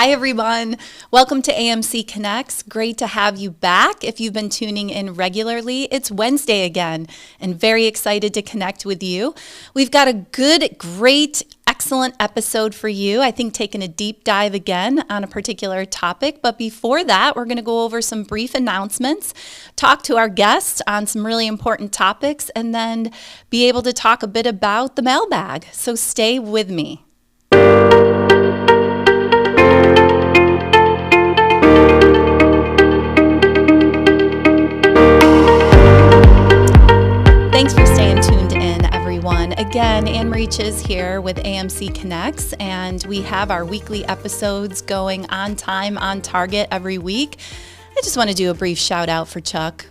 Hi, everyone. Welcome to AMC Connects. Great to have you back. If you've been tuning in regularly, it's Wednesday again, and very excited to connect with you. We've got a good, great, excellent episode for you. I think taking a deep dive again on a particular topic. But before that, we're going to go over some brief announcements, talk to our guests on some really important topics, and then be able to talk a bit about the mailbag. So stay with me. Thanks for staying tuned in, everyone. Again, Ann Marie Czyz here with AMC Connects, and we have our weekly episodes going on time, on target every week. I just want to do a brief shout out for Chuck.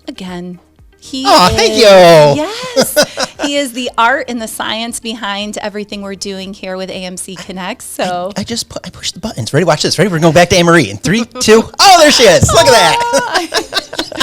Again, thank you. Yes, he is the art and the science behind everything we're doing here with AMC Connects. So I pushed the buttons. Ready? Watch this. Ready? We're going back to Ann Marie in 3, 2. Oh, there she is. Look at that.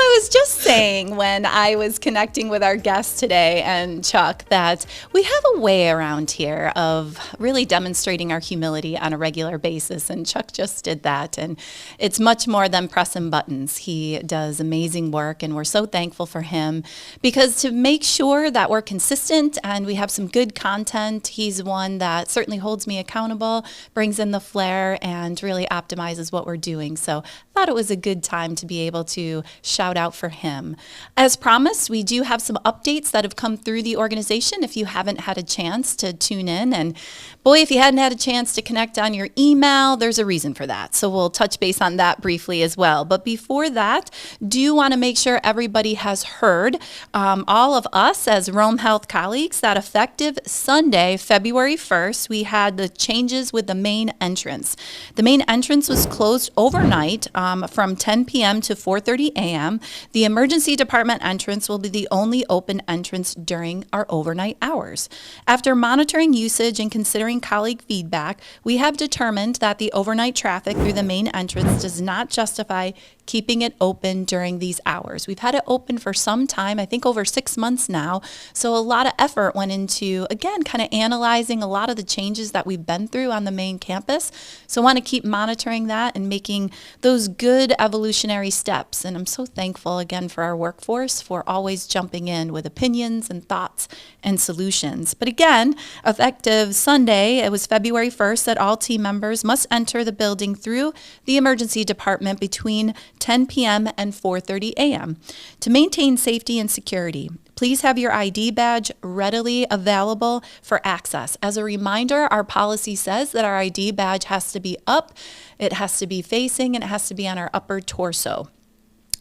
I was just saying when I was connecting with our guest today and Chuck that we have a way around here of really demonstrating our humility on a regular basis, and Chuck just did that, and it's much more than pressing buttons. He does amazing work, and we're so thankful for him because to make sure that we're consistent and we have some good content, he's one that certainly holds me accountable, brings in the flair, and really optimizes what we're doing. So I thought it was a good time to be able to shout out for him. As promised, we do have some updates that have come through the organization if you haven't had a chance to tune in. And boy, if you hadn't had a chance to connect on your email, there's a reason for that. So we'll touch base on that briefly as well. But before that, do want to make sure everybody has heard, all of us as Rome Health colleagues, that effective Sunday, February 1st, we had the changes with the main entrance. The main entrance was closed overnight from 10 p.m. to 4:30 a.m. The emergency department entrance will be the only open entrance during our overnight hours. After monitoring usage and considering colleague feedback, we have determined that the overnight traffic through the main entrance does not justify keeping it open during these hours. We've had it open for some time, I think over 6 months now. So a lot of effort went into, again, kind of analyzing a lot of the changes that we've been through on the main campus. So I want to keep monitoring that and making those good evolutionary steps. And I'm so thankful, again, for our workforce for always jumping in with opinions and thoughts and solutions. But again, effective Sunday, it was February 1st, that all team members must enter the building through the emergency department between 10 p.m. and 4:30 a.m. To maintain safety and security, please have your ID badge readily available for access. As a reminder, our policy says that our ID badge has to be up, it has to be facing, and it has to be on our upper torso.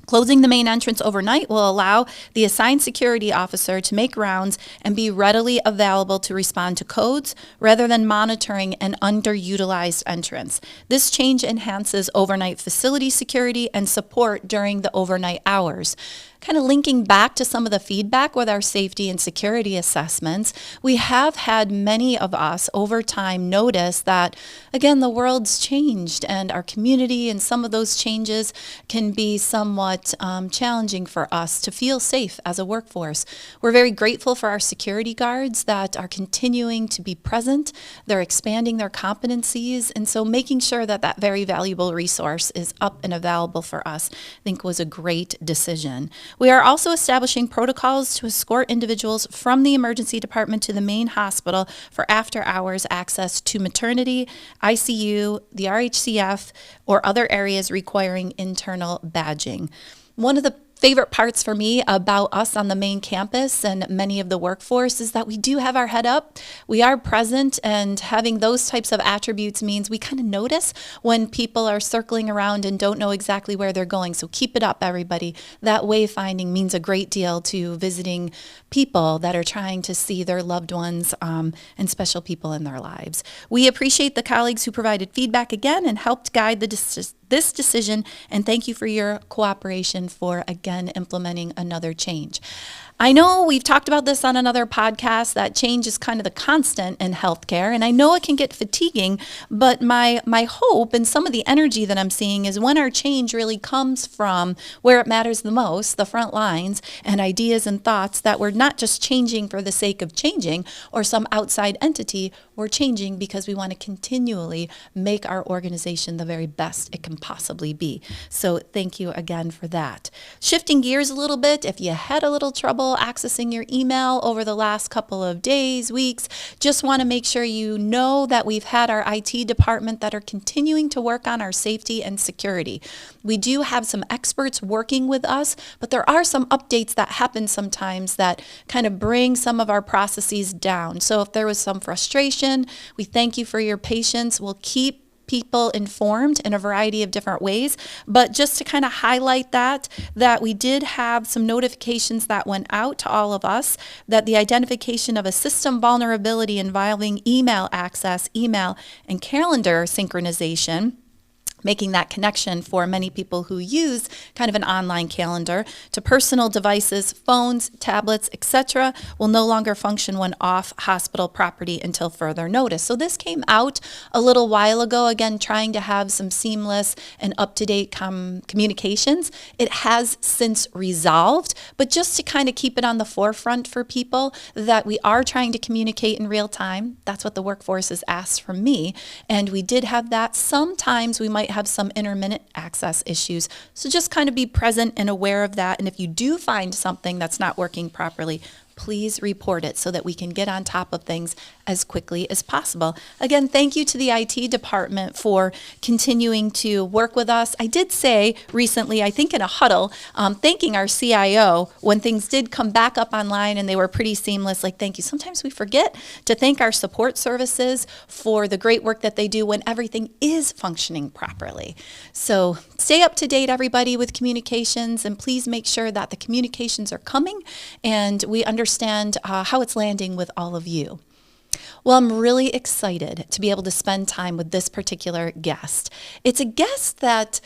Closing the main entrance overnight will allow the assigned security officer to make rounds and be readily available to respond to codes rather than monitoring an underutilized entrance. This change enhances overnight facility security and support during the overnight hours. Kind of linking back to some of the feedback with our safety and security assessments, we have had many of us over time notice that, again, the world's changed and our community and some of those changes can be somewhat challenging for us to feel safe as a workforce. We're very grateful for our security guards that are continuing to be present. They're expanding their competencies, and so making sure that that very valuable resource is up and available for us, I think was a great decision. We are also establishing protocols to escort individuals from the emergency department to the main hospital for after-hours access to maternity, ICU, the RHCF, or other areas requiring internal badging. One of the favorite parts for me about us on the main campus and many of the workforce is that we do have our head up. We are present, and having those types of attributes means we kind of notice when people are circling around and don't know exactly where they're going. So keep it up, everybody. That wayfinding means a great deal to visiting people that are trying to see their loved ones and special people in their lives. We appreciate the colleagues who provided feedback again and helped guide this decision, and thank you for your cooperation for, again, implementing another change. I know we've talked about this on another podcast, that change is kind of the constant in healthcare, and I know it can get fatiguing, but my hope and some of the energy that I'm seeing is when our change really comes from where it matters the most, the front lines, and ideas and thoughts, that we're not just changing for the sake of changing or some outside entity, we're changing because we want to continually make our organization the very best it can possibly be. So thank you again for that. Shifting gears a little bit, if you had a little trouble accessing your email over the last couple of days, weeks, just want to make sure you know that we've had our IT department that are continuing to work on our safety and security. We do have some experts working with us, but there are some updates that happen sometimes that kind of bring some of our processes down. So if there was some frustration, we thank you for your patience. We'll keep people informed in a variety of different ways. But just to kind of highlight that we did have some notifications that went out to all of us that the identification of a system vulnerability involving email access, email, and calendar synchronization, making that connection for many people who use kind of an online calendar to personal devices, phones, tablets, etc., will no longer function when off hospital property until further notice. So this came out a little while ago, again, trying to have some seamless and up-to-date communications. It has since resolved, but just to kind of keep it on the forefront for people that we are trying to communicate in real time. That's what the workforce has asked from me, and we did have that. Sometimes we might have some intermittent access issues. So just kind of be present and aware of that. And if you do find something that's not working properly, please report it so that we can get on top of things as quickly as possible. Again, thank you to the IT department for continuing to work with us. I did say recently, I think in a huddle, thanking our CIO when things did come back up online and they were pretty seamless, like thank you. Sometimes we forget to thank our support services for the great work that they do when everything is functioning properly. So stay up to date, everybody, with communications, and please make sure that the communications are coming and we understand how it's landing with all of you. Well, I'm really excited to be able to spend time with this particular guest. It's a guest that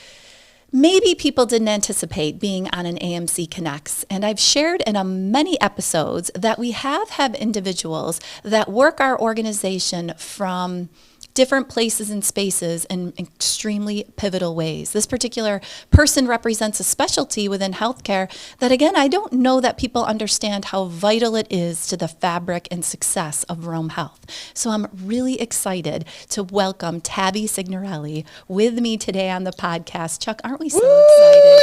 maybe people didn't anticipate being on an AMC Connects, and I've shared in many episodes that we have individuals that work our organization from different places and spaces in extremely pivotal ways. This particular person represents a specialty within healthcare that, again, I don't know that people understand how vital it is to the fabric and success of Rome Health. So I'm really excited to welcome Tabby Cingranelli with me today on the podcast. Chuck, aren't we so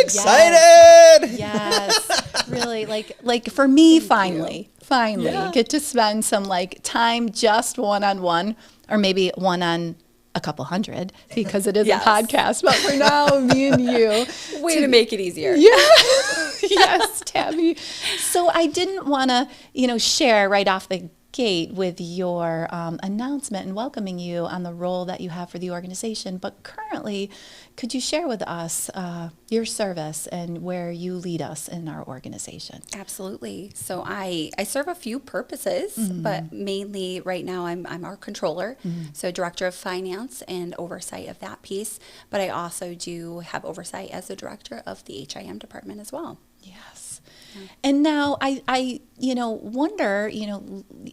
excited? Excited! Yes. Really, like for me, finally, get to spend some time just one-on-one, or maybe one on a couple hundred, because it is a podcast. But for now, me and you. Way to make it easier. Yeah. Yes, Tabby. So I didn't want to, share right off the gate with your announcement and welcoming you on the role that you have for the organization. But currently, could you share with us your service and where you lead us in our organization? Absolutely. So I serve a few purposes, but mainly right now I'm our controller, so director of finance and oversight of that piece. But I also do have oversight as the director of the HIM department as well. Yes. And now I wonder,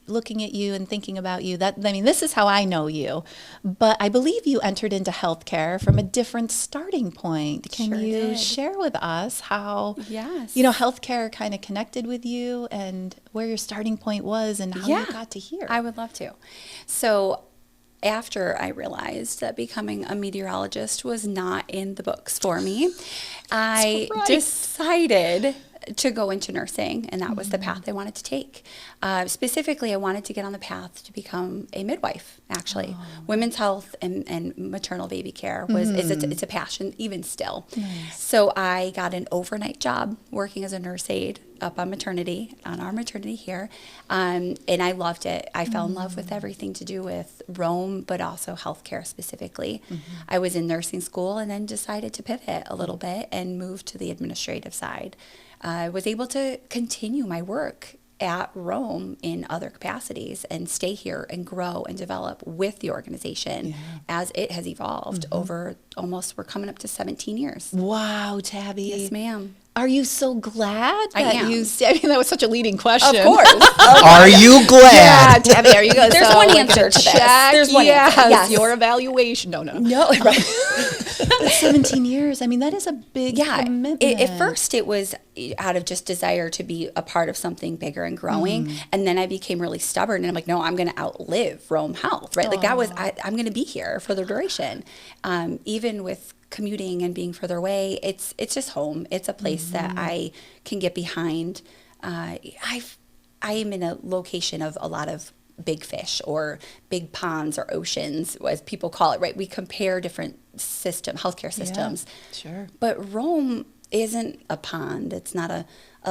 looking at you and thinking about you, this is how I know you, but I believe you entered into healthcare from a different starting point. Can you share with us how, healthcare kind of connected with you and where your starting point was and how you got to here? I would love to. So after I realized that becoming a meteorologist was not in the books for me, I decided to go into nursing, and that was the path I wanted to take. Specifically, I wanted to get on the path to become a midwife, actually. Women's health and maternal baby care it's a passion, even still. Nice. So I got an overnight job working as a nurse aide up on our maternity here, and I loved it. I fell in love with everything to do with Rome, but also healthcare specifically. I was in nursing school and then decided to pivot a little bit and move to the administrative side. I was able to continue my work at Rome in other capacities and stay here and grow and develop with the organization as it has evolved over we're coming up to 17 years. Wow, Tabby. Yes, ma'am. Are you so glad I that am. I mean, that was such a leading question. Of course. Are you glad? Yeah, Tabby, are you good? There's one answer to this. There's one answer. Yes. Your evaluation. No. No, right. 17 years. I mean, that is a big commitment. At first, it was out of just desire to be a part of something bigger and growing. And then I became really stubborn. And I'm like, no, I'm going to outlive Rome Health, right? Like that was, I'm going to be here for the duration. Even with commuting and being further away, it's just home. It's a place that I can get behind. I am in a location of a lot of big fish or big ponds or oceans, as people call it, right? We compare different healthcare systems. Yeah, sure. But Rome isn't a pond. It's not a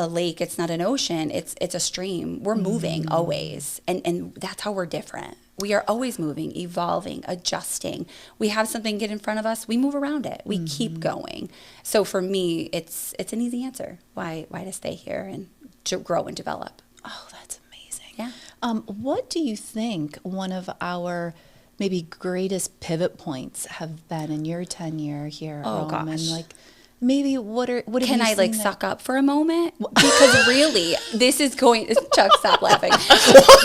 lake. It's not an ocean. It's a stream. We're moving always. And that's how we're different. We are always moving, evolving, adjusting. We have something get in front of us, we move around it. We keep going. So for me, it's an easy answer. Why to stay here and to grow and develop. Oh, that's amazing. Yeah. What do you think one of our maybe greatest pivot points have been in your tenure here at Rome? Gosh. And like maybe what have Can you I seen suck up for a moment? Because really, this is going, Chuck, stop laughing.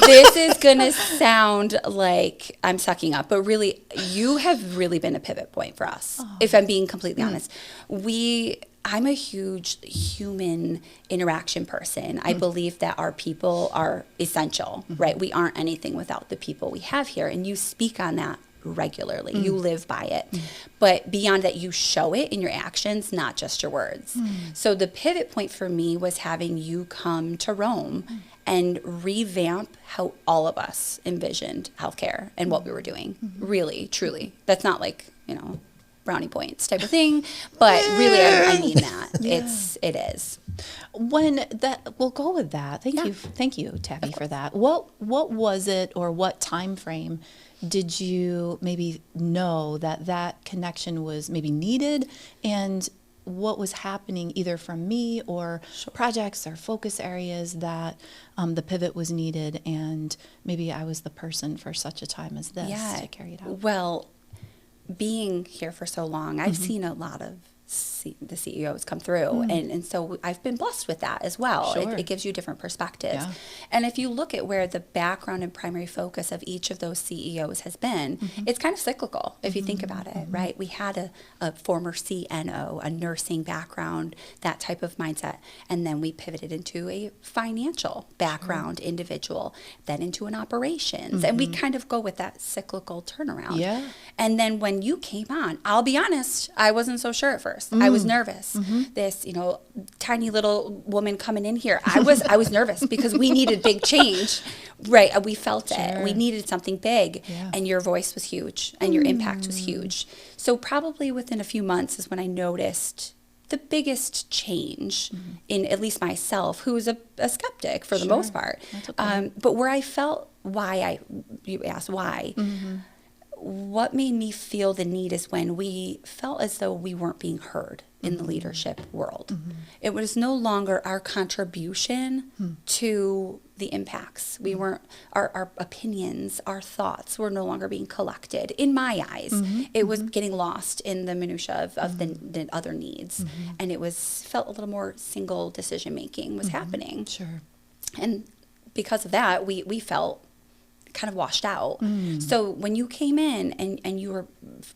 This is going to sound like I'm sucking up, but really, you have really been a pivot point for us, if I'm being completely honest. I'm a huge human interaction person. I believe that our people are essential, right? We aren't anything without the people we have here, and you speak on that regularly. You live by it. But beyond that, you show it in your actions, not just your words. So the pivot point for me was having you come to Rome and revamp how all of us envisioned healthcare and what we were doing. Really, truly. That's not like, brownie points type of thing, but really I mean that. It is. We'll go with that. Thank you, Tabby, for that. What was it, or what time frame did you maybe know that connection was maybe needed, and what was happening either from me or projects or focus areas that the pivot was needed, and maybe I was the person for such a time as this to carry it out? Well, being here for so long, I've seen a lot of the CEOs come through, and so I've been blessed with that as well. Sure. It gives you different perspectives. Yeah. And if you look at where the background and primary focus of each of those CEOs has been, it's kind of cyclical if you think about it, right? We had a former CNO, a nursing background, that type of mindset, and then we pivoted into a financial background individual, then into an operations, and we kind of go with that cyclical turnaround. Yeah. And then when you came on, I'll be honest, I wasn't so sure at first. I was nervous. This, tiny little woman coming in here, I was nervous because we needed big change, right? We felt it. We needed something big, and your voice was huge, and your impact was huge. So probably within a few months is when I noticed the biggest change in at least myself, who was a skeptic for the most part. That's okay. But where I felt you asked why. What made me feel the need is when we felt as though we weren't being heard in the leadership world. It was no longer our contribution to the impacts. We weren't, our opinions, our thoughts were no longer being collected. In my eyes, it was getting lost in the minutia of the other needs. And it felt a little more single decision making was happening. Sure. And because of that, we felt kind of washed out. So when you came in and you were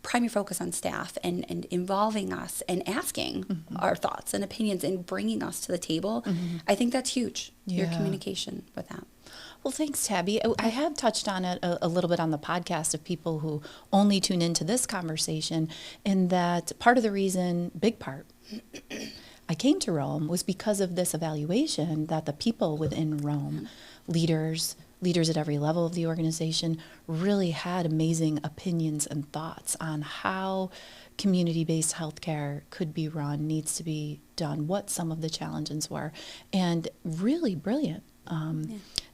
primary focus on staff and involving us and asking our thoughts and opinions and bringing us to the table, I think that's huge, your communication with that. Well, thanks, Tabby. I have touched on it a little bit on the podcast of people who only tune into this conversation, in that part of the reason, big part, I came to Rome was because of this evaluation that the people within Rome, leaders at every level of the organization, really had amazing opinions and thoughts on how community-based healthcare could be run, needs to be done, what some of the challenges were, and really brilliant.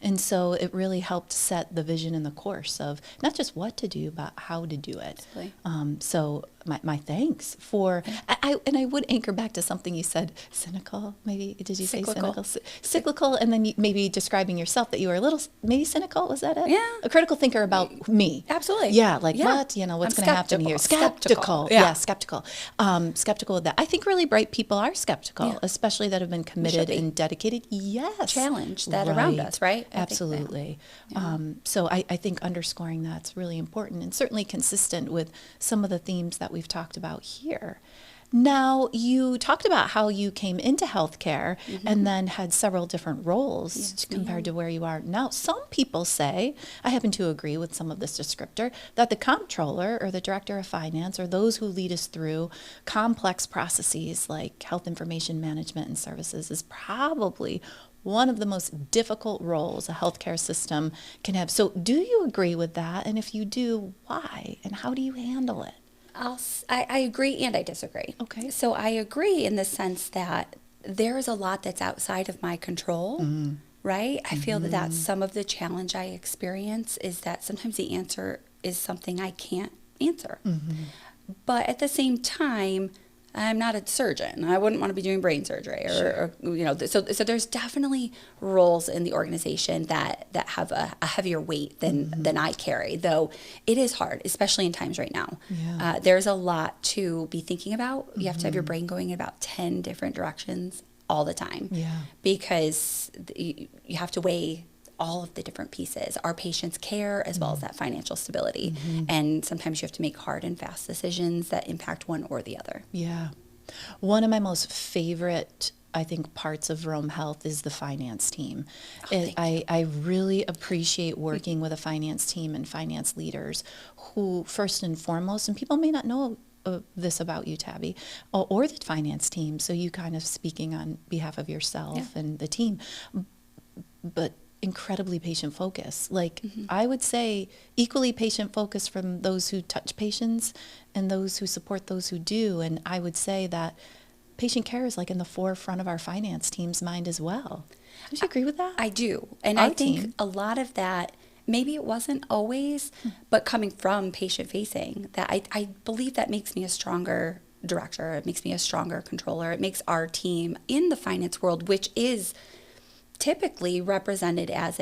And so it really helped set the vision and the course of not just what to do, but how to do it. Absolutely. So my thanks for, and I would anchor back to something you said, cynical, maybe, did you say cynical? Cyclical, and then maybe describing yourself that you were a little, maybe cynical, was that it? Yeah. A critical thinker about me. Absolutely. Yeah, like Yeah. what, what's I'm going to happen here? skeptical. Yeah, skeptical. Skeptical of that. I think really bright people are skeptical, Yeah. especially that have been committed be. and dedicated. Yes. Challenge that around us, right? I think that. Absolutely. So I think underscoring that's really important and certainly consistent with some of the themes that we've talked about here. Now, you talked about how you came into healthcare and then had several different roles compared to where you are now. Some people say, I happen to agree with some of this descriptor, that the comptroller or the director of finance or those who lead us through complex processes like health information management and services is probably one of the most difficult roles a healthcare system can have. So do you agree with that? And if you do, why? And how do you handle it? I agree and I disagree. Okay. So I agree in the sense that there is a lot that's outside of my control, right? I feel that that's some of the challenge I experience is that sometimes the answer is something I can't answer. But at the same time, I'm not a surgeon. I wouldn't want to be doing brain surgery or so there's definitely roles in the organization that have a heavier weight than I carry, though it is hard, especially in times right now. Yeah. There's a lot to be thinking about. You have to have your brain going in about 10 different directions all the time. Yeah. Because you have to weigh all of the different pieces, our patients' care as well as that financial stability. And sometimes you have to make hard and fast decisions that impact one or the other. Yeah. One of my most favorite, I think, parts of Rome Health is the finance team. I really appreciate working with a finance team and finance leaders who, first and foremost, and people may not know this about you, Tabby, or the finance team, so you kind of speaking on behalf of yourself and the team, but incredibly patient focused. Like I would say equally patient focused from those who touch patients and those who support those who do. And I would say that patient care is like in the forefront of our finance team's mind as well. Don't you agree with that? I do. And Our I think team. a lot of that, maybe it wasn't always, but coming from patient facing, that I believe that makes me a stronger director. It makes me a stronger controller. It makes our team in the finance world, which is typically represented as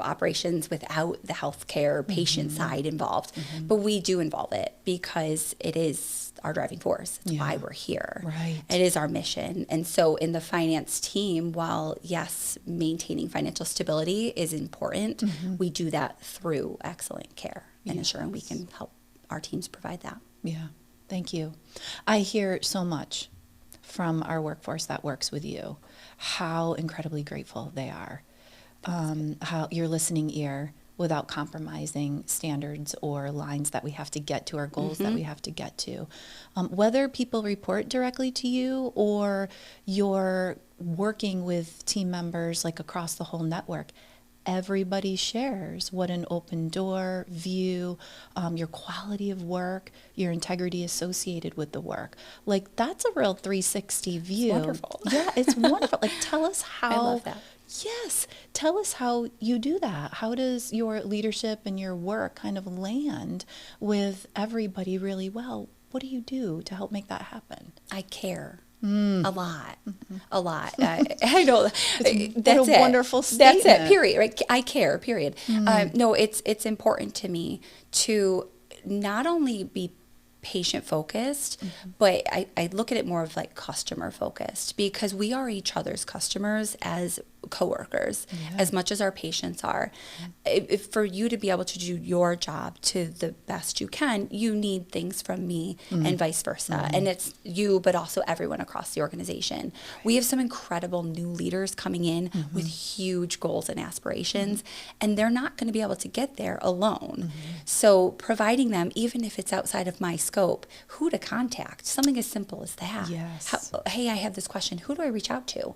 operations without the healthcare patient side involved. But we do involve it because it is our driving force. It's why we're here. Right. It is our mission. And so in the finance team, while yes, maintaining financial stability is important, we do that through excellent care and ensuring we can help our teams provide that. Yeah. Thank you. I hear so much from our workforce that works with you, how incredibly grateful they are, how your listening ear without compromising standards or lines that we have to get to, our goals that we have to get to. Whether people report directly to you or you're working with team members like across the whole network, everybody shares what an open door view, your quality of work, your integrity associated with the work. Like that's a real 360 view. It's wonderful. Yeah, it's wonderful. Like tell us how. I love that. Yes. Tell us how you do that. How does your leadership and your work kind of land with everybody really well? What do you do to help make that happen? I care. A lot. I know. That's a it. wonderful That's statement. it. Period. Right? I care. Period. No, it's important to me to not only be patient focused, but I look at it more of like customer focused because we are each other's customers as coworkers as much as our patients are. If for you to be able to do your job to the best you can, you need things from me and vice versa. And it's you, but also everyone across the organization. We have some incredible new leaders coming in with huge goals and aspirations, and they're not going to be able to get there alone. So providing them, even if it's outside of my scope, who to contact, something as simple as that. Yes. Hey, I have this question. Who do I reach out to?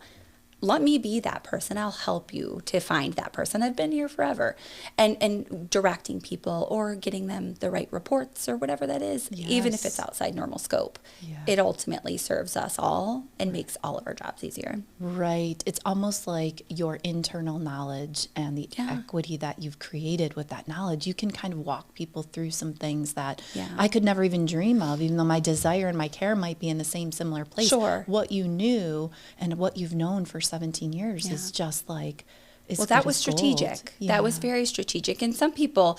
let me be that person. I'll help you to find that person. I've been here forever. And directing people or getting them the right reports or whatever that is, even if it's outside normal scope, it ultimately serves us all and makes all of our jobs easier. Right. It's almost like your internal knowledge and the equity that you've created with that knowledge. You can kind of walk people through some things that I could never even dream of, even though my desire and my care might be in the same similar place. Sure. What you knew and what you've known for 17 years is just like, well, that was strategic. That was very strategic. And some people,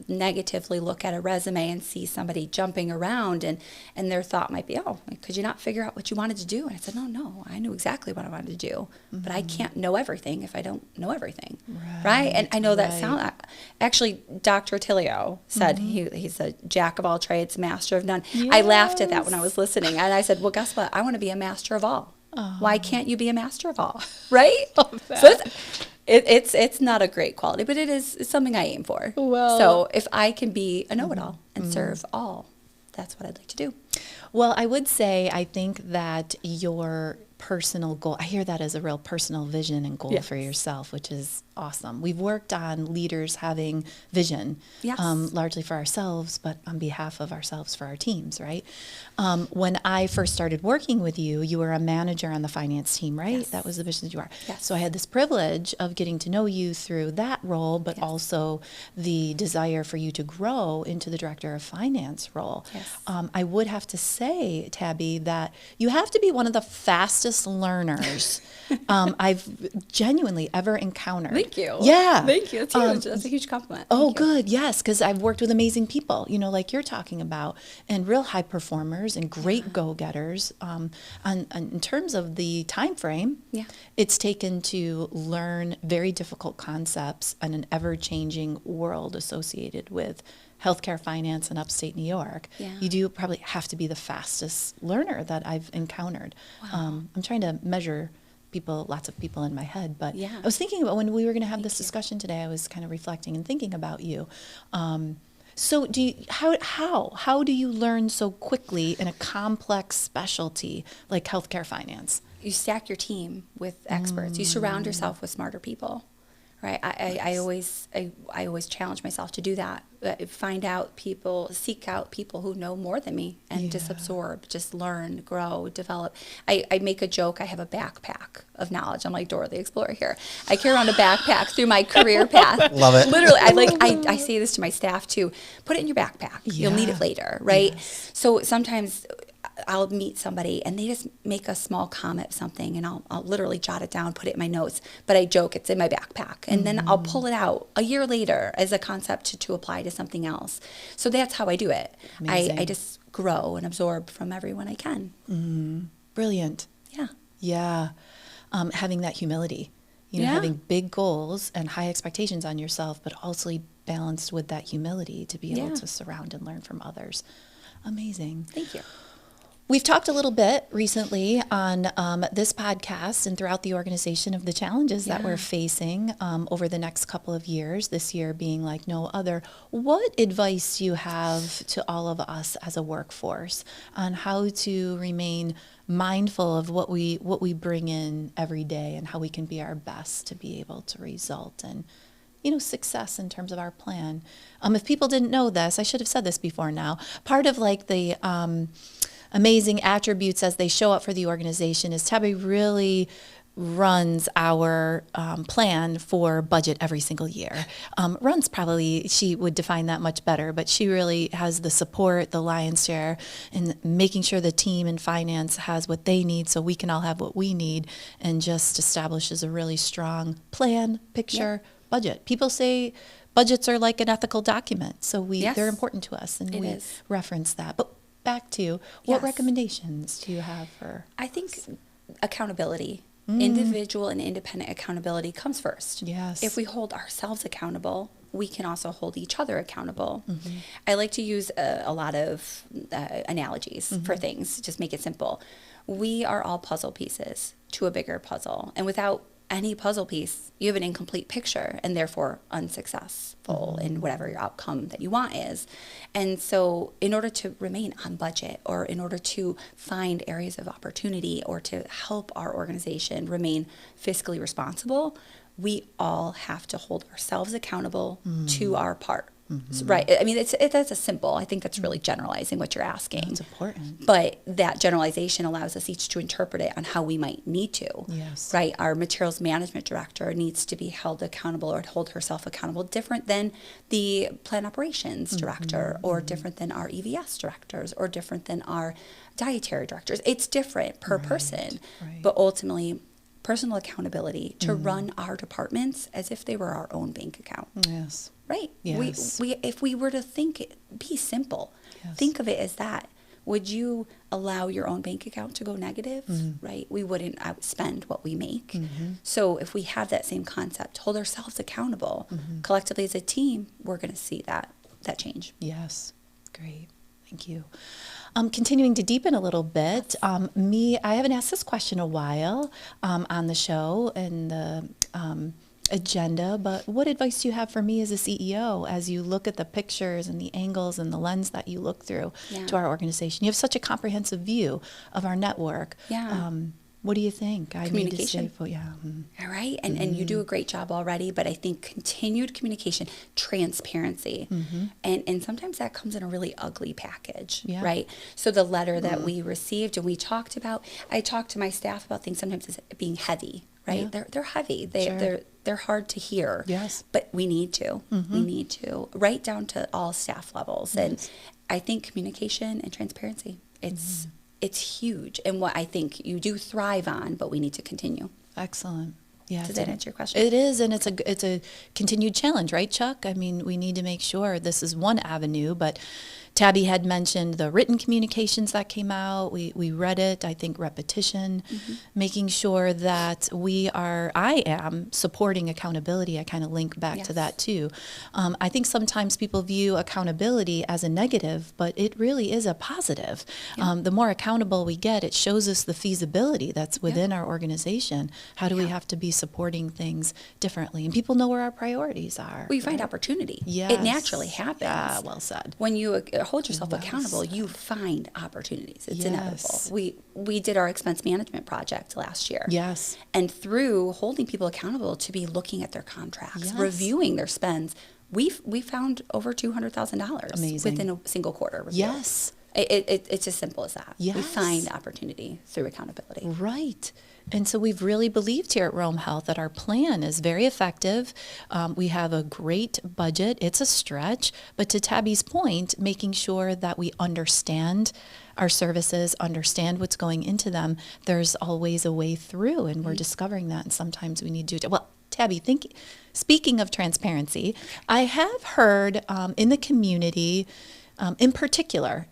negatively look at a resume and see somebody jumping around and their thought might be, oh, could you not figure out what you wanted to do? And I said, no, I knew exactly what I wanted to do, but I can't know everything if I don't know everything, right? And I know that actually, Dr. Tilio said he's a jack of all trades, master of none. Yes. I laughed at that when I was listening, and I said, well, guess what? I want to be a master of all. Why can't you be a master of all, right? So it's not a great quality, but it's something I aim for. Well, so if I can be a know-it-all and serve all, that's what I'd like to do. Well, I would say I think that your personal goal, I hear that as a real personal vision and goal for yourself, which is awesome. We've worked on leaders having vision, largely for ourselves, but on behalf of ourselves for our teams, right? When I first started working with you, you were a manager on the finance team, right? Yes. That was the vision that you are. Yes. So I had this privilege of getting to know you through that role, but also the desire for you to grow into the director of finance role. Yes. I would have to say, Tabby, that you have to be one of the fastest learners I've genuinely ever encountered. Thank you. Yeah. Thank you. That's huge. That's a huge compliment. Thank you. Good. Yes, because I've worked with amazing people, like you're talking about, and real high performers and great go-getters. In terms of the time frame, it's taken to learn very difficult concepts in an ever-changing world associated with healthcare finance in upstate New York. You do probably have to be the fastest learner that I've encountered. Wow. I'm trying to measure lots of people in my head, but I was thinking about when we were going to have this discussion today, I was kind of reflecting and thinking about you. So how do you learn so quickly in a complex specialty like healthcare finance? You stack your team with experts. You surround yourself with smarter people. Right, I always challenge myself to do that. Seek out people who know more than me, and just absorb, just learn, grow, develop. I make a joke. I have a backpack of knowledge. I'm like Dora the Explorer here. I carry around a backpack through my career path. Love it. Literally, I say this to my staff too. Put it in your backpack. You'll need it later, right? Yes. So sometimes I'll meet somebody and they just make a small comment, something, and I'll literally jot it down, put it in my notes. But I joke it's in my backpack, and then I'll pull it out a year later as a concept to apply to something else. So that's how I do it. I just grow and absorb from everyone I can. Brilliant. Yeah. Having that humility, having big goals and high expectations on yourself, but also balanced with that humility to be able to surround and learn from others. Amazing. Thank you. We've talked a little bit recently on this podcast and throughout the organization of the challenges that we're facing over the next couple of years, this year being like no other. What advice do you have to all of us as a workforce on how to remain mindful of what we bring in every day and how we can be our best to be able to result in success in terms of our plan? If people didn't know this, I should have said this before now. Part of like the amazing attributes as they show up for the organization is Tabby really runs our plan for budget every single year. Runs probably, she would define that much better, but she really has the support, the lion's share, in making sure the team in finance has what they need so we can all have what we need, and just establishes a really strong plan, picture, budget. People say budgets are like an ethical document, so they're important to us, and we reference that. But back to what recommendations do you have for? I think accountability, individual and independent accountability comes first. Yes. If we hold ourselves accountable, we can also hold each other accountable. I like to use a lot of analogies for things, just make it simple. We are all puzzle pieces to a bigger puzzle, and without any puzzle piece, you have an incomplete picture and therefore unsuccessful in whatever your outcome that you want is. And so in order to remain on budget, or in order to find areas of opportunity, or to help our organization remain fiscally responsible, we all have to hold ourselves accountable to our part. So, right. I mean, that's a simple, I think that's really generalizing what you're asking. That's important. But that generalization allows us each to interpret it on how we might need to. Yes. Right. Our materials management director needs to be held accountable, or hold herself accountable, different than the plant operations director, or different than our EVS directors, or different than our dietary directors. It's different per person. Right. But ultimately, personal accountability to run our departments as if they were our own bank account. Yes. Right. Yes. We if we were to be simple, Yes. think of it as that. Would you allow your own bank account to go negative? Right. We wouldn't outspend what we make. So if we have that same concept, hold ourselves accountable collectively as a team, we're going to see that change. Yes. Great. Thank you. Continuing to deepen a little bit, I haven't asked this question in a while on the show and the agenda, but what advice do you have for me as a CEO as you look at the pictures and the angles and the lens that you look through to our organization? You have such a comprehensive view of our network. Yeah. What do you think? Communication. Yeah. All right. And you do a great job already, but I think continued communication, transparency, and sometimes that comes in a really ugly package, right? So the letter that we received and I talked to my staff about things sometimes as being heavy, right? Yeah. They're heavy. Sure. They're hard to hear. Yes. But we need to. We need to, right down to all staff levels. Yes. And I think communication and transparency, it's huge, and what I think you do thrive on, but we need to continue. Excellent. Yeah. Does that answer your question? It is, and it's a continued challenge, right, Chuck? I mean, we need to make sure this is one avenue, but Tabby had mentioned the written communications that came out. We read it. I think repetition, making sure that I am supporting accountability. I kind of link back to that too. I think sometimes people view accountability as a negative, but it really is a positive. The more accountable we get, it shows us the feasibility that's within our organization. How do we have to be supporting things differently? And people know where our priorities are. Well, you find opportunity. Yes. It naturally happens. Yeah, well said. When you hold yourself accountable, you find opportunities. It's inevitable. We did our expense management project last year. Yes. And through holding people accountable to be looking at their contracts, reviewing their spends, we found over $200,000 within a single quarter review. Yes. It's as simple as that. Yes. We find opportunity through accountability. Right. And so we've really believed here at Rome Health that our plan is very effective. We have a great budget. It's a stretch. But to Tabby's point, making sure that we understand our services, understand what's going into them, there's always a way through, and we're discovering that. And sometimes we need to do it. Well, Tabby, speaking of transparency, I have heard in the community, in particular,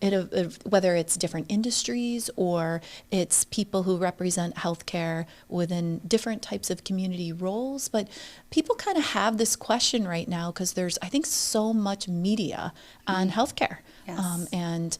whether it's different industries or it's people who represent healthcare within different types of community roles, but people kind of have this question right now because there's, I think, so much media on healthcare. Yes. And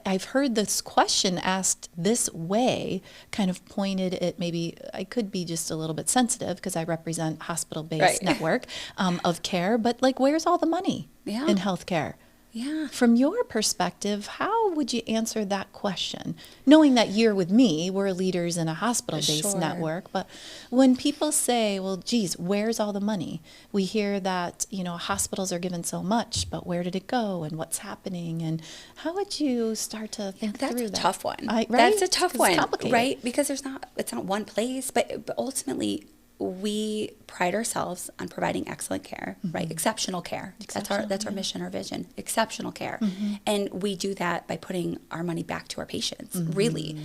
I've heard this question asked this way, kind of pointed at maybe I could be just a little bit sensitive because I represent hospital-based network of care, but like, where's all the money in healthcare? Yeah. From your perspective, how would you answer that question? Knowing that you're with me, we're leaders in a hospital-based network, but when people say, well, geez, where's all the money? We hear that, hospitals are given so much, but where did it go and what's happening? And how would you start to think through that? That's a tough one. Right? That's a tough one, it's complicated. right? Because it's not one place, but ultimately we pride ourselves on providing excellent care, right? Exceptional care. That's our mission, our vision. Exceptional care, and we do that by putting our money back to our patients. Really,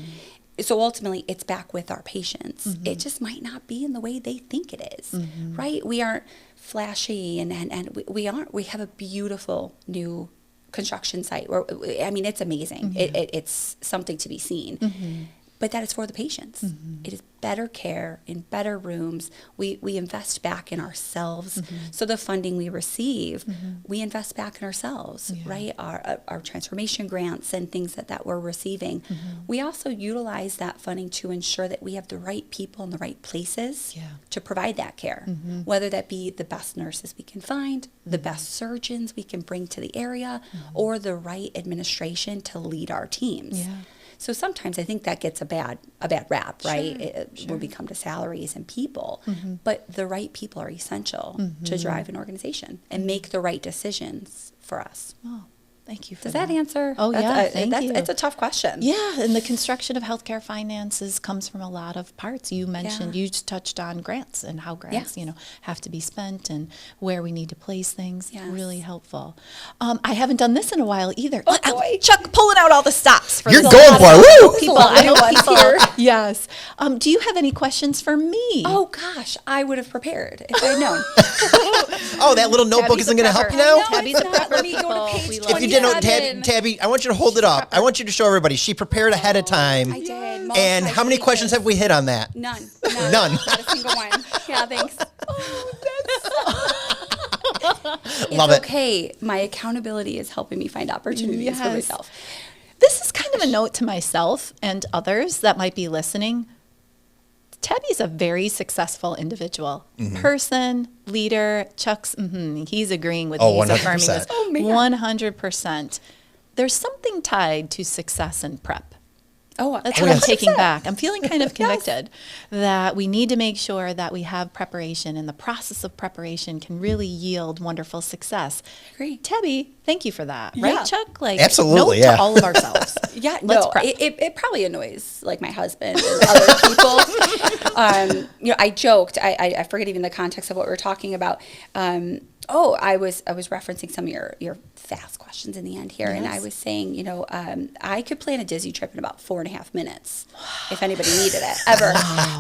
so ultimately, it's back with our patients. It just might not be in the way they think it is, right? We aren't flashy, and we aren't. We have a beautiful new construction site. It's amazing. It's something to be seen. but that is for the patients. It is better care in better rooms. We invest back in ourselves. So the funding we receive, we invest back in ourselves, right? Our transformation grants and things that we're receiving. We also utilize that funding to ensure that we have the right people in the right places to provide that care, whether that be the best nurses we can find, the best surgeons we can bring to the area, or the right administration to lead our teams. So sometimes I think that gets a bad rap, right? When we come to salaries and people. But the right people are essential to drive an organization and make the right decisions for us. Oh, thank you for Does that answer? Oh, thank you. It's a tough question. Yeah, and the construction of healthcare finances comes from a lot of parts. You mentioned, you just touched on grants and how grants, have to be spent and where we need to place things. Yes. Really helpful. I haven't done this in a while either. Oh, boy. Chuck, pulling out all the stops. You're going for it. Woo! People, I know people. Yes. Do you have any questions for me? Oh, gosh, I would have prepared if I'd known. Oh, that little notebook isn't going to help you now? No, Tabby's it's a not. Let me prepper. go to We page love If you didn't know, 27. Tabby, I want you to hold it up. I want you to show everybody. She prepared ahead of time. I did. And how many questions have we hit on that? None. None. Not a single one. Yeah, thanks. Love It's it. okay. My accountability is helping me find opportunities for Yes. myself. This is kind of a note to myself and others that might be listening. Tabby's a very successful individual, person, leader. Chuck's, he's agreeing with me, he's affirming 100%. this. Oh, man. 100%. There's something tied to success and prep. Oh, That's what I'm 100%. taking back. I'm feeling kind of convicted that we need to make sure that we have preparation, and the process of preparation can really yield wonderful success. Agree. Tabby, thank you for that. Yeah. Right, Chuck? Like, Absolutely, note yeah. to all of ourselves. Yeah, Let's no, prep. it probably annoys like my husband and other people. I joked. I forget even the context of what we were talking about. I was referencing some of your fast questions in the end here, and I was saying, I could plan a Disney trip in about 4.5 minutes if anybody needed it ever.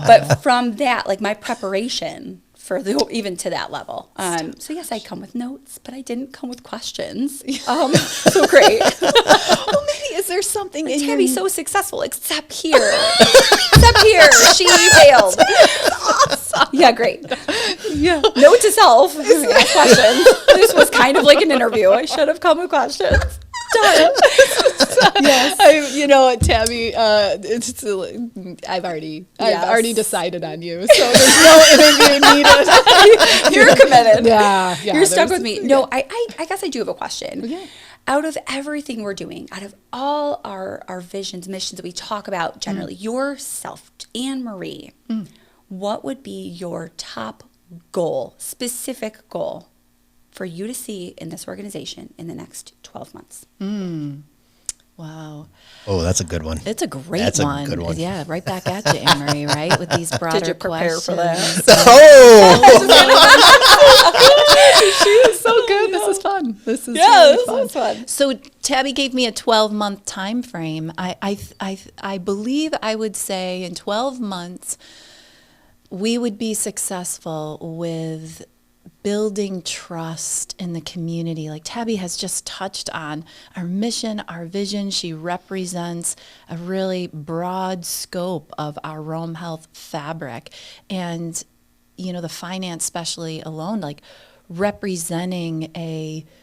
But from that, like my preparation for even to that level. So yes, I come with notes, but I didn't come with questions. So great. Well, maybe is there something in Tabby's your... so successful, except here. Except here, she failed. Awesome. Yeah, great. Yeah. Note to self. Ask questions. This was kind of like an interview. I should have come with questions. Done. Yes. Tabby, I've already decided on you, so there's no interview needed. You're committed. Yeah. You're stuck with me. No, I guess I do have a question. Yeah. Out of everything we're doing, out of all our visions, missions that we talk about generally, yourself, Ann Marie, what would be your top goal, specific goal for you to see in this organization in the next 12 months? Wow. Oh, that's a good one. It's a great That's a one. good one. Yeah, right back at you, Ann Marie, right? With these broader Did you prepare for that? questions. Oh! She is so good. This is fun. This is really fun. So Tabby gave me a 12-month time frame. I believe I would say in 12 months we would be successful with building trust in the community. Like Tabby has just touched on our mission, our vision. She represents a really broad scope of our Rome Health fabric. And, the finance especially alone, like representing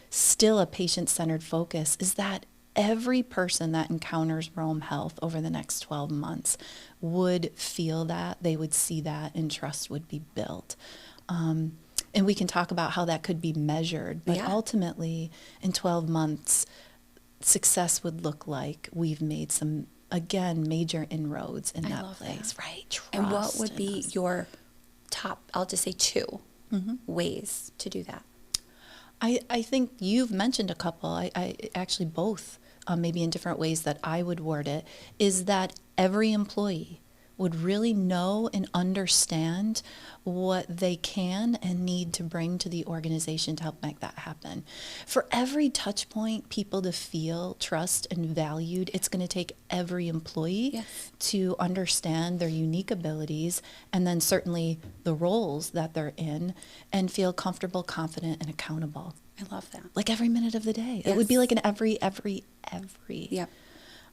still a patient-centered focus, is that every person that encounters Rome Health over the next 12 months would feel that, they would see that, and trust would be built. And we can talk about how that could be measured, but ultimately in 12 months, success would look like we've made some, again, major inroads in that place, right? Trust And what would in be us. your top, I'll just say 2 ways to do that? I think you've mentioned a couple. I actually both, maybe in different ways that I would word it, is that every employee would really know and understand what they can and need to bring to the organization to help make that happen. For every touch point, people to feel trust and valued, it's going to take every employee to understand their unique abilities, and then certainly the roles that they're in, and feel comfortable, confident, and accountable. I love that. Like every minute of the day. It would be like an every. Yep.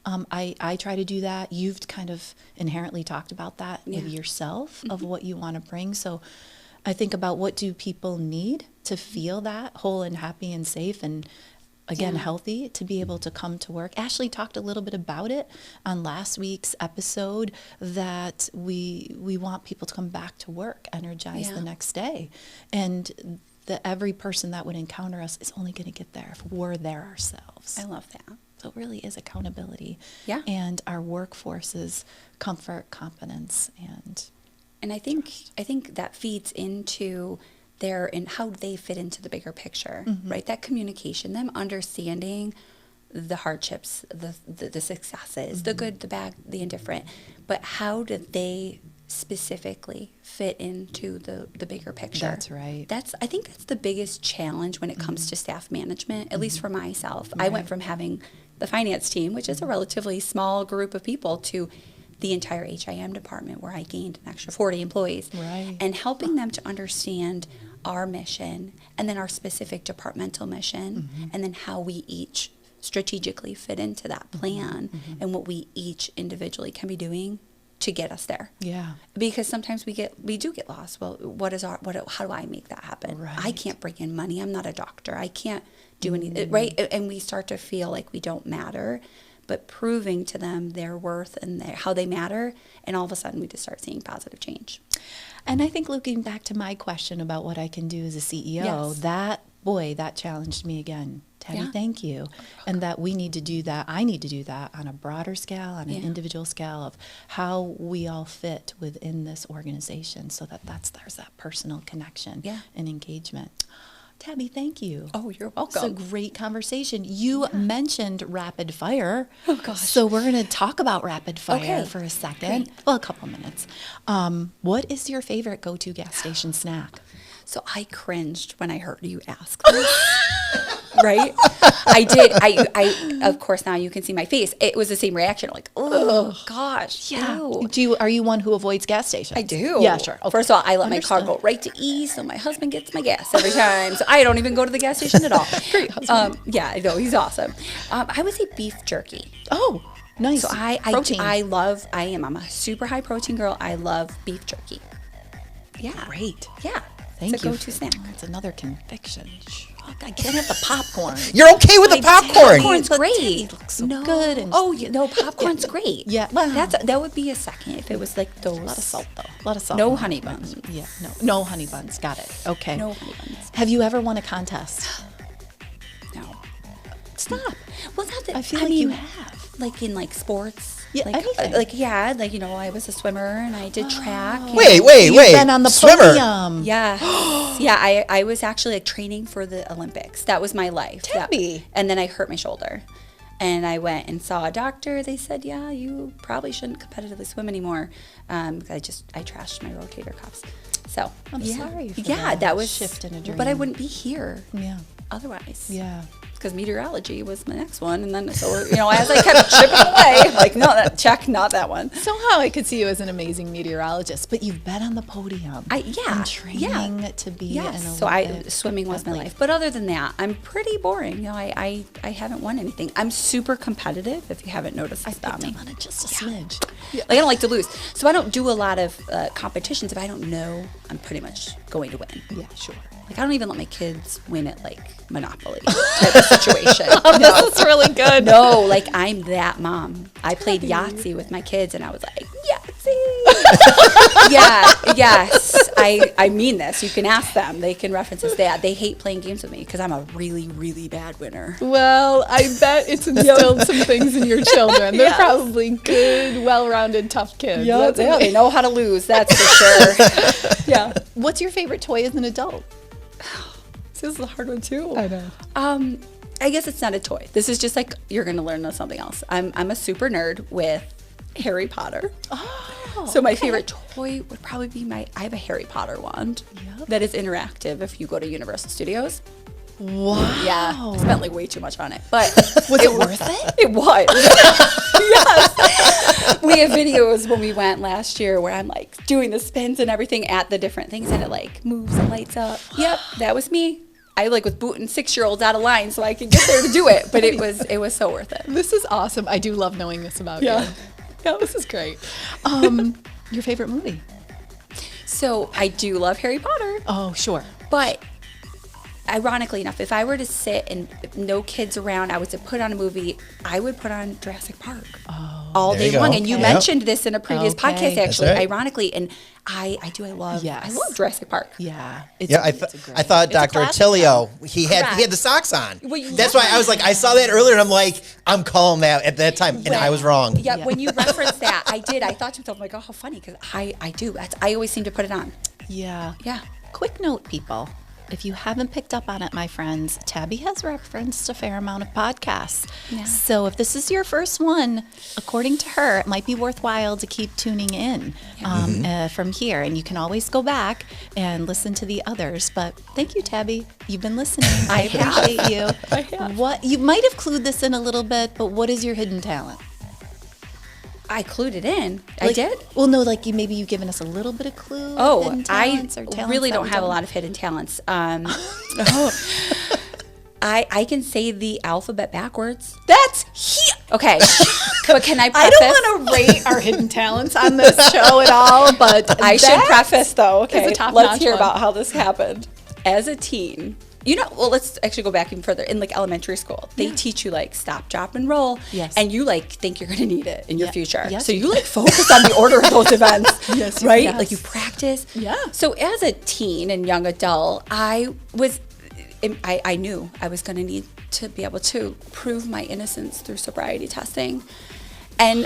I try to do that. You've kind of inherently talked about that with yourself of what you want to bring. So I think about what do people need to feel that whole and happy and safe and again, healthy to be able to come to work. Ashley talked a little bit about it on last week's episode that we want people to come back to work energized the next day. And that every person that would encounter us is only going to get there if we're there ourselves. I love that. So it really is accountability. Yeah. And our workforce's comfort, competence, and I think that feeds into and how they fit into the bigger picture, right? That communication, them understanding the hardships, the successes, the good, the bad, the indifferent, but how do they specifically fit into the bigger picture? That's right. I think that's the biggest challenge when it comes to staff management, at least for myself. I went from having the finance team, which is a relatively small group of people, to the entire HIM department where I gained an extra 40 employees. Right. And helping them to understand our mission and then our specific departmental mission and then how we each strategically fit into that plan and what we each individually can be doing to get us there. Yeah. Because sometimes we do get lost. Well, how do I make that happen? Right. I can't bring in money. I'm not a doctor. I can't do anything, right? And we start to feel like we don't matter, but proving to them their worth and how they matter, and all of a sudden we just start seeing positive change. And I think looking back to my question about what I can do as a CEO, that challenged me again. Tabby, thank you. And that we need to do that. I need to do that on a broader scale, on an individual scale of how we all fit within this organization so that there's that personal connection and engagement. Tabby, thank you. Oh, you're welcome. It's a great conversation. You mentioned rapid fire. Oh, gosh. So we're going to talk about rapid fire Okay. for a second. Great. Well, a couple minutes. What is your favorite go-to gas station snack? So I cringed when I heard you ask this. Right? I did. I of course, now you can see my face. It was the same reaction. Like, oh gosh. Ew. Are you one who avoids gas stations? I do. Yeah, sure. Okay. First of all, I let my car Understood. go right to E, so my husband gets my gas every time. So I don't even go to the gas station at all. Great husband. Yeah, I know, he's awesome. I would say beef jerky. Oh, nice. So Protein. I'm a super high protein girl. I love beef jerky. Yeah. Great. Yeah. Thank it's you. a go-to snack. That's another conviction. Fuck, I can't have the popcorn. You're okay with the popcorn. Popcorn's But great. it looks so good. And Popcorn's great. Yeah, well, that would be a second if it was like those. a lot of salt though. A lot of salt. No honey buns. Yeah, no honey buns. Got it. Okay. No honey buns. Have you ever won a contest? No. Stop. Well, not that I feel like you have. Like in sports. Yeah, anything. I was a swimmer and I did track. Wait. You've been on the Swimmer. podium. Yeah. I was actually training for the Olympics. That was my life. Tabby. And then I hurt my shoulder. And I went and saw a doctor. They said, yeah, you probably shouldn't competitively swim anymore. I trashed my rotator cuffs. So I'm sorry for that was shift in a dream. But I wouldn't be here otherwise. Yeah. Because meteorology was my next one, and then as I kept chipping away, like not that one. Somehow I could see you as an amazing meteorologist, but you've been on the podium. And training to be an Olympic So swimming was my athlete. life. But other than that, I'm pretty boring. I haven't won anything. I'm super competitive. If you haven't noticed this about me, on it just a smidge. like I don't like to lose, so I don't do a lot of competitions if I don't know I'm pretty much going to win. Yeah, sure. Like I don't even let my kids win at like Monopoly type of situation. This is really good. No, like I'm that mom. I played Yahtzee with my kids, and I was like, Yahtzee. Yes. I mean this. You can ask them. They can reference this. They hate playing games with me because I'm a really, really bad winner. Well, I bet it's instilled some things in your children. They're probably good, well-rounded, tough kids. They know how to lose. That's for sure. Yeah. What's your favorite toy as an adult? This is a hard one too. I know. I guess it's not a toy. This is just like you're gonna learn something else. I'm a super nerd with Harry Potter. Oh, so my favorite toy would probably be I have a Harry Potter wand that is interactive if you go to Universal Studios. Wow. Yeah, I spent like way too much on it, but Was it worth it? it was. Yes. We have videos when we went last year where I'm like doing the spins and everything at the different things, and it like moves and lights up. Yep, that was me. I was booting 6-year-olds out of line so I could get there to do it, but it was so worth it. This is awesome. I do love knowing this about you. Yeah, this is great. Your favorite movie? So I do love Harry Potter, Oh, sure. but ironically enough, if I were to sit and no kids around, I was to put on a movie, I would put on Jurassic Park all There you day go. long. And you Okay. mentioned this in a previous Okay. podcast, That's actually, right. ironically, and I love Jurassic Park. Yeah. Yeah, I thought it's a Dr. classic Attilio, he had Correct. the socks on. Well, That's why I was like, I saw that earlier, and I'm like, I'm calling that at that time, and I was wrong. Yeah, when you referenced that, I did. I thought to myself, like, oh, how funny, because I do. I always seem to put it on. Yeah. Yeah. Quick note, people. If you haven't picked up on it, my friends, Tabby has referenced a fair amount of podcasts. Yeah. So if this is your first one, according to her, it might be worthwhile to keep tuning in from here. And you can always go back and listen to the others. But thank you, Tabby. You've been listening. I appreciate you. I have. What you might have clued this in a little bit, but what is your hidden talent? I clued it in. I Like- did. Well, no, like you've given us a little bit of clue. Oh, hidden I talents or talents really that don't we have a lot of hidden talents. I can say the alphabet backwards. That's here. Okay, but can I preface? I don't want to rate our hidden talents on this show at all, but I should that preface though. is Okay, a top-notch let's hear one. about how this happened. As a teen, well, let's actually go back even further. In elementary school, they teach you stop, drop, and roll. Yes. And you think you're going to need it in your Yeah. future. Yes, So you you focus on the order of those events. Yes, Right? yes. You practice. Yeah. So as a teen and young adult, I knew I was going to need to be able to prove my innocence through sobriety testing. And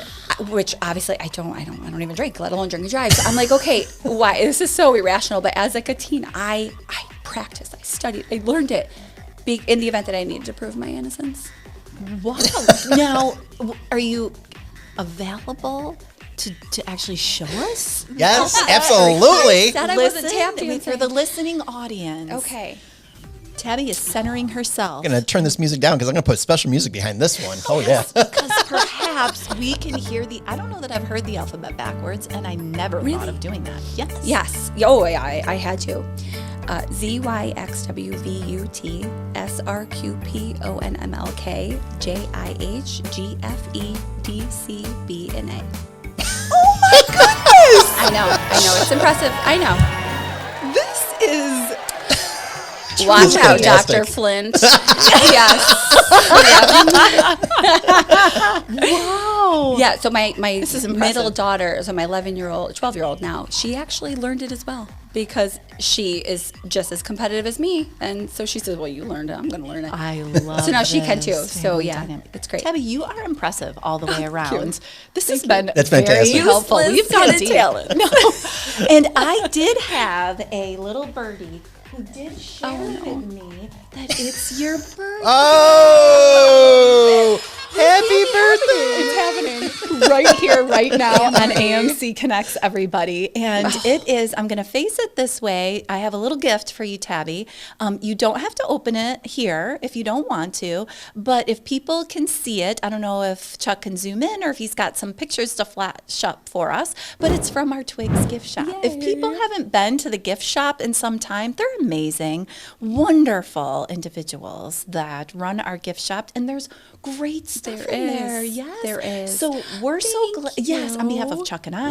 which obviously I don't even drink, let alone drink and drive. So I'm like, okay, why? This is so irrational. But as a teen, I practiced, I studied, I learned it in the event that I needed to prove my innocence. Wow. Now, are you available to actually show us? Yes, absolutely. Said I wasn't tap For dancing. the listening audience. Okay. Tabby is centering herself. I'm going to turn this music down because I'm going to put special music behind this one. Oh, yeah. Because perhaps we can hear I don't know that I've heard the alphabet backwards, and I never thought of doing that. Yes. Yes. Oh, yeah, I had to. ZYXWVUT SRQPONMLK JIHGFEDCBNA. Oh my goodness! I know. It's impressive. I know. This is Watch out, fantastic. Dr. Flint. Yes. wow. Yeah, so my is impressive. middle daughter, so my 12-year-old now, she actually learned it as well because she is just as competitive as me. And so she says, well, you learned it. I'm going to learn it. I love So now she can too. this. So Very yeah, dynamic. it's great. Tabby, you are impressive all the way around. This has been That's very fantastic. helpful. Useless We've got a hidden deal. talent. No. And I did have a little birdie who did share with me that it's your birthday. Oh, happy birthday. It's happening right here, right now on AMC Connects, everybody. And it is, I'm going to face it this way. I have a little gift for you, Tabby. You don't have to open it here if you don't want to. But if people can see it, I don't know if Chuck can zoom in or if he's got some pictures to flash up for us. But it's from our Twigs gift shop. Yay. If people haven't been to the gift shop in some time, they're amazing, wonderful individuals that run our gift shop. And there's great stuff in there. is. Yes. There is. So we're so glad. Yes, on behalf of Chuck and I,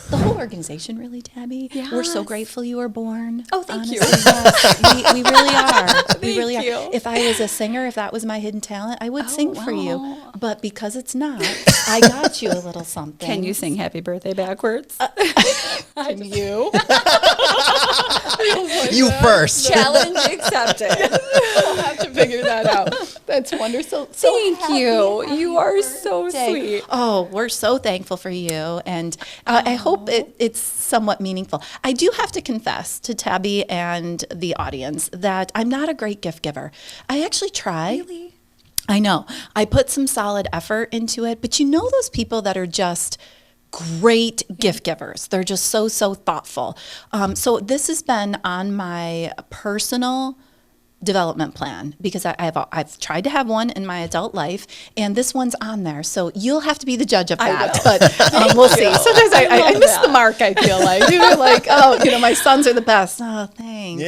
the whole organization, really, Tabby. We're so Yes. grateful you were born. Oh, thank you. honestly, yes. we really are. We really Thank are. you. If I was a singer, if that was my hidden talent, I would sing for you. wow. But because it's not, I got you a little something. Can you sing Happy Birthday backwards? Can you? You first. Challenge accepted. We'll have to figure that out. That's wonderful. So Thank happy, you. happy You are so birthday. sweet. Oh, we're so thankful for you. And I hope it's somewhat meaningful. I do have to confess to Tabby and the audience that I'm not a great gift giver. I actually try. Really? I know. I put some solid effort into it, but you know those people that are just great gift givers. They're just so thoughtful. So this has been on my personal development plan because I've tried to have one in my adult life, and this one's on there. So you'll have to be the judge of that. But we'll see. Sometimes I miss the mark, I feel like. You're like, oh, my sons are the best. Oh, thanks.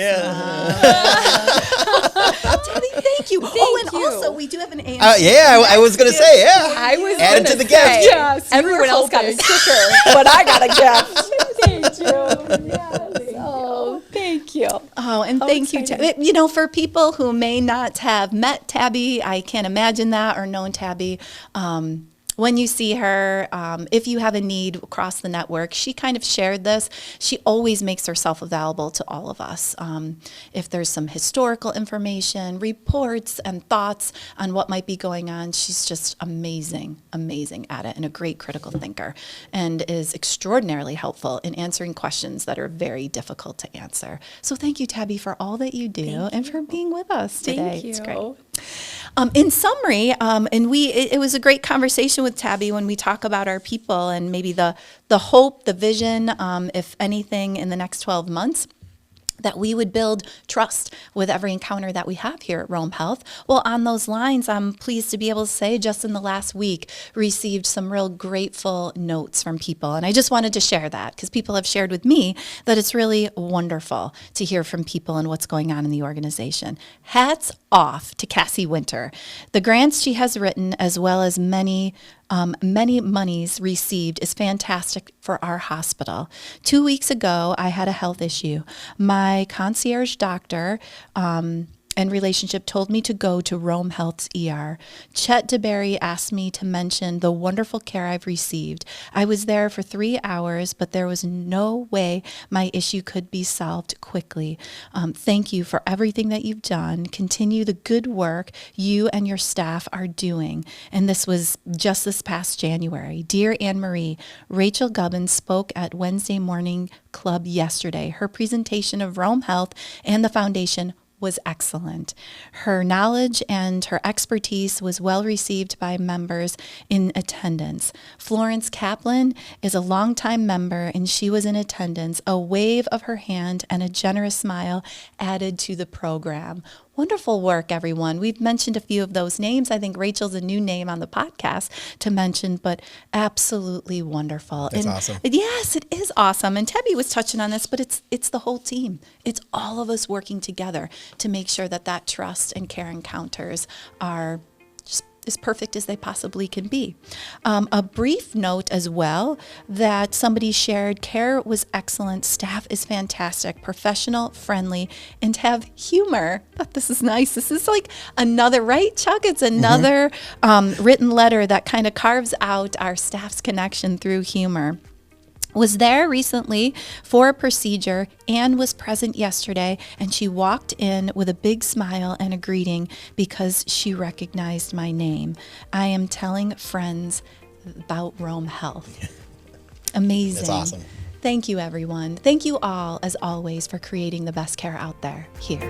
Tabby, thank you. And also we do have an AMC. I was going to say, I was add it to the gift. Yes, everyone else got a sticker, but I got a gift. Thank you. Yes. Oh, thank you. Oh, and thank you, Tabby. For people who may not have met Tabby, I can't imagine that, or known Tabby. When you see her, if you have a need across the network, she kind of shared this. She always makes herself available to all of us. If there's some historical information, reports, and thoughts on what might be going on, she's just amazing at it, and a great critical thinker, and is extraordinarily helpful in answering questions that are very difficult to answer. So thank you, Tabby, for all that you do and for being with us today. Thank you. It's great. In summary, it was a great conversation with Tabby when we talk about our people and maybe the hope, the vision, if anything, in the next 12 months, that we would build trust with every encounter that we have here at Rome Health. Well, on those lines, I'm pleased to be able to say just in the last week, received some real grateful notes from people. And I just wanted to share that because people have shared with me that it's really wonderful to hear from people and what's going on in the organization. Hats off to Cassie Winter. The grants she has written, as well as many monies received, is fantastic for our hospital. 2 weeks ago, I had a health issue. My concierge doctor and relationship told me to go to Rome Health's ER. Chet DeBerry asked me to mention the wonderful care I've received. I was there for 3 hours, but there was no way my issue could be solved quickly. Thank you for everything that you've done. Continue the good work you and your staff are doing. And this was just this past January. Dear Ann Marie, Rachel Gubbins spoke at Wednesday Morning Club yesterday. Her presentation of Rome Health and the foundation was excellent. Her knowledge and her expertise was well received by members in attendance. Florence Kaplan is a longtime member, and she was in attendance. A wave of her hand and a generous smile added to the program. Wonderful work, everyone. We've mentioned a few of those names. I think Rachel's a new name on the podcast to mention, but absolutely wonderful. That's awesome. Yes, it is awesome. And Tabby was touching on this, but it's the whole team. It's all of us working together to make sure that trust and care encounters are just as perfect as they possibly can be. A brief note as well that somebody shared: care was excellent, staff is fantastic, professional, friendly, and have humor. I thought this is nice. This is like another, right, Chuck? It's another written letter that kind of carves out our staff's connection through humor. Was there recently for a procedure. Ann was present yesterday, and she walked in with a big smile and a greeting because she recognized my name. I am telling friends about Rome Health. Amazing. That's awesome. Thank you, everyone. Thank you all, as always, for creating the best care out there here.